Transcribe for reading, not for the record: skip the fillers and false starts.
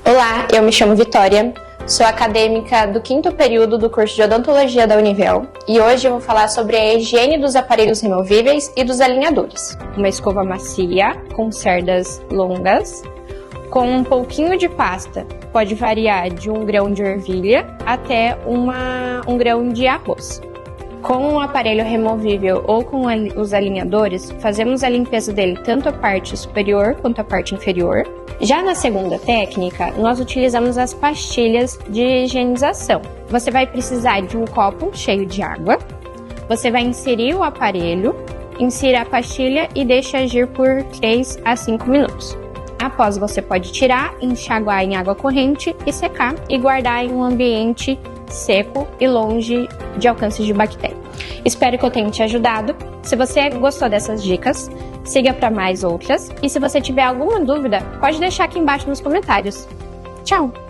Olá, eu me chamo Vitória, sou acadêmica do 5º período do curso de Odontologia da Univel e hoje eu vou falar sobre a higiene dos aparelhos removíveis e dos alinhadores. Uma escova macia, com cerdas longas, com um pouquinho de pasta, pode variar de 1 grão de ervilha até 1 grão de arroz. Com o aparelho removível ou com os alinhadores, fazemos a limpeza dele tanto a parte superior quanto a parte inferior. Já na segunda técnica, nós utilizamos as pastilhas de higienização. Você vai precisar de um copo cheio de água, você vai inserir o aparelho, insira a pastilha e deixe agir por 3 a 5 minutos. Após, você pode tirar, enxaguar em água corrente e secar e guardar em um ambiente seco e longe de alcance de bactéria. Espero que eu tenha te ajudado. Se você gostou dessas dicas, siga para mais outras. E se você tiver alguma dúvida, pode deixar aqui embaixo nos comentários. Tchau!